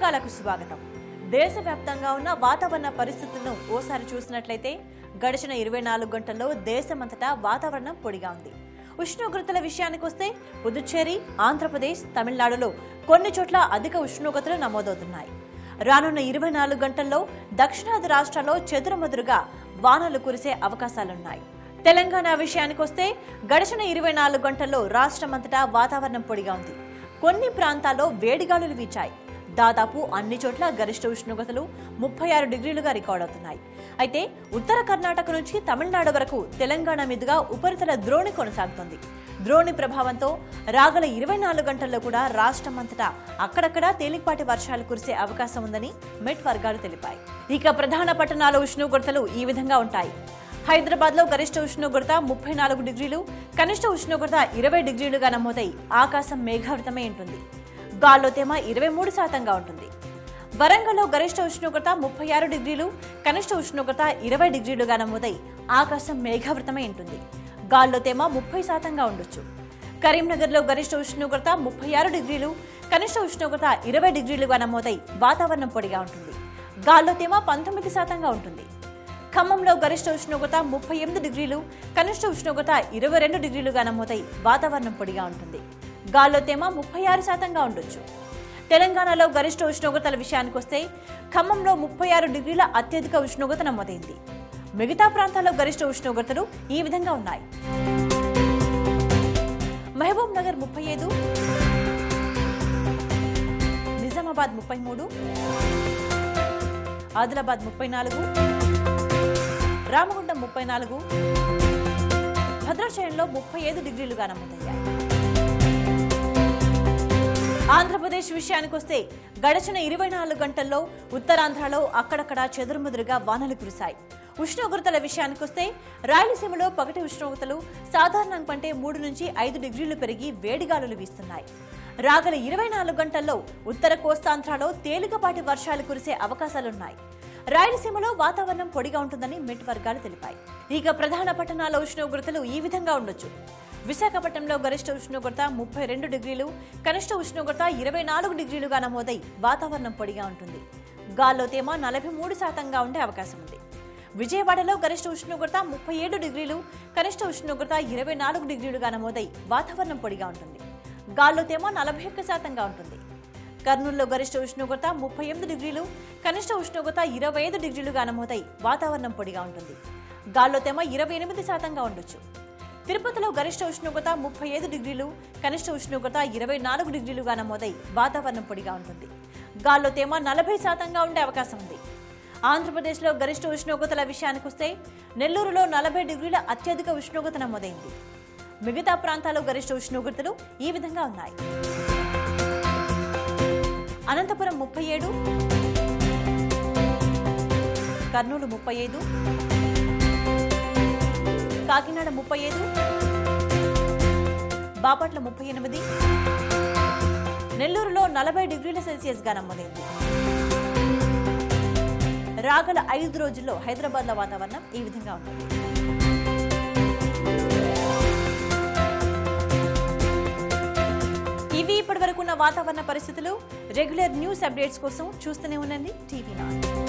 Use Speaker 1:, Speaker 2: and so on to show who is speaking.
Speaker 1: వార్తలకు స్వాగతం. దేశవ్యాప్తంగా ఉన్న వాతావరణ పరిస్థితులను ఓసారి చూసినట్లయితే గడిచిన 24 గంటల్లో దేశమంతటా వాతావరణం పొడిగా ఉంది. ఉష్ణోగ్రతల విషయానికి వస్తే పుదుచ్చేరి, ఆంధ్రప్రదేశ్, తమిళనాడులో కొన్ని చోట్ల అధిక ఉష్ణోగ్రతలు నమోదవుతున్నాయి. రానున్న 24 గంటల్లో దక్షిణాది రాష్ట్రాల్లో చెదురుమదురుగా వానలు కురిసే అవకాశాలున్నాయి. తెలంగాణ విషయానికి వస్తే గడిచిన 24 గంటల్లో రాష్ట్రమంతటా వాతావరణం పొడిగా ఉంది. కొన్ని ప్రాంతాల్లో వేడిగాలులు వీచాయి. దాదాపు అన్ని చోట్ల గరిష్ట ఉష్ణోగ్రతలు 36 డిగ్రీలుగా రికార్డవుతున్నాయి. అయితే ఉత్తర కర్ణాటక నుంచి తమిళనాడు వరకు తెలంగాణ మీదుగా ఉపరితల ద్రోణి కొనసాగుతుంది. ద్రోణి ప్రభావంతో రాగల 24 గంటల్లో కూడా రాష్ట్రమంతటా అక్కడక్కడా తేలికపాటి వర్షాలు కురిసే అవకాశం ఉందని మెట్ వర్గాలు తెలిపాయి. ఇక ప్రధాన పట్టణాల ఉష్ణోగ్రతలు ఈ విధంగా ఉంటాయి. హైదరాబాద్ లో గరిష్ట ఉష్ణోగ్రత 34 డిగ్రీలు, కనిష్ట ఉష్ణోగ్రత 20 డిగ్రీలుగా నమోదై ఆకాశం మేఘావృతమై ఉంటుంది. గాల్లో తేమ 23% ఉంటుంది. వరంగల్లో గరిష్ట ఉష్ణోగ్రత 36 డిగ్రీలు, కనిష్ట ఉష్ణోగ్రత 20 డిగ్రీలుగా నమోదై ఆకాశం మేఘావృతమై ఉంటుంది. గాల్లో తేమ 30% ఉండొచ్చు. కరీంనగర్లో గరిష్ట ఉష్ణోగ్రత 36 డిగ్రీలు, కనిష్ట ఉష్ణోగ్రత 20 డిగ్రీలుగా నమోదై వాతావరణం పొడిగా ఉంటుంది. గాల్లో తేమ 19% ఉంటుంది. ఖమ్మంలో గరిష్ట ఉష్ణోగ్రత 38 డిగ్రీలు, కనిష్ట ఉష్ణోగ్రత 22 డిగ్రీలుగా నమోదై వాతావరణం పొడిగా ఉంటుంది. గాల్లో తేమ 36% ఉండొచ్చు. తెలంగాణలో గరిష్ట ఉష్ణోగ్రతల విషయానికి వస్తే ఖమ్మంలో 36 డిగ్రీల అత్యధిక ఉష్ణోగ్రత నమోదైంది. మిగతా ప్రాంతాల్లో గరిష్ట ఉష్ణోగ్రతలు ఈ విధంగా ఉన్నాయి. మహబూబ్ నగర్ 35, నిజామాబాద్ 33, ఆదిలాబాద్ 34, రామగుండం 34, భద్రాచలంలో 35 డిగ్రీలుగా నమోదయ్యాయి. ఆంధ్రప్రదేశ్ విషయానికి వస్తే గడిచిన 24 గంటల్లో ఉత్తరాంధ్రలో అక్కడక్కడ చెదురుముదురుగా వానలు కురిశాయి. ఉష్ణోగ్రతల విషయానికి వస్తే రాయలసీమలో పగటి ఉష్ణోగ్రతలు సాధారణం కంటే 3 నుంచి 5 డిగ్రీలు పెరిగి వేడిగాలులు వీస్తున్నాయి. రాగల 24 గంటల్లో ఉత్తర కోస్తాంధ్రలో తేలికపాటి వర్షాలు కురిసే అవకాశాలున్నాయి. రాయలసీమలో వాతావరణం పొడిగా ఉంటుందని మెట్ వర్గాలు తెలిపాయి. ఇక ప్రధాన పట్టణాల ఉష్ణోగ్రతలు ఈ విధంగా ఉండొచ్చు. విశాఖపట్నంలో గరిష్ట ఉష్ణోగ్రత 32 డిగ్రీలు, కనిష్ట ఉష్ణోగ్రత 24 డిగ్రీలుగా నమోదై వాతావరణం పొడిగా ఉంటుంది. గాల్లో తేమ 43% ఉండే అవకాశం ఉంది. విజయవాడలో గరిష్ట ఉష్ణోగ్రత 37 డిగ్రీలు, కనిష్ట ఉష్ణోగ్రత 24 డిగ్రీలుగా నమోదై వాతావరణం పొడిగా ఉంటుంది. గాల్లో తేమ 41% ఉంటుంది. కర్నూలులో గరిష్ట ఉష్ణోగ్రత 38 డిగ్రీలు, కనిష్ట ఉష్ణోగ్రత 25 డిగ్రీలుగా నమోదై వాతావరణం పొడిగా ఉంటుంది. గాల్లో తేమ 28% ఉండొచ్చు. తిరుపతిలో గరిష్ట ఉష్ణోగ్రత 35 డిగ్రీలు, కనిష్ట ఉష్ణోగ్రత 24 డిగ్రీలుగా నమోదై వాతావరణం పొడిగా ఉంటుంది. గాల్లో తేమ 40% ఉండే అవకాశం ఉంది. ఆంధ్రప్రదేశ్లో గరిష్ట ఉష్ణోగ్రతల విషయానికి వస్తే నెల్లూరులో 40 డిగ్రీల అత్యధిక ఉష్ణోగ్రత నమోదైంది. మిగతా ప్రాంతాల్లో గరిష్ట ఉష్ణోగ్రతలు ఈ విధంగా ఉన్నాయి. అనంతపురం 37, కర్నూలు 35, కాకినాడ 35, బాపట్ల 38, నెల్లూరులో 40 డిగ్రీల సెల్సియస్గా నమోదైంది. రాగల 5 రోజుల్లో హైదరాబాద్లో వాతావరణం ఈ విధంగా ఉంటుంది. ఇవి ఇప్పటి వరకు ఉన్న వాతావరణ పరిస్థితులు. రెగ్యులర్ న్యూస్ అప్డేట్స్ కోసం చూస్తూనే ఉండండి టీవీ9.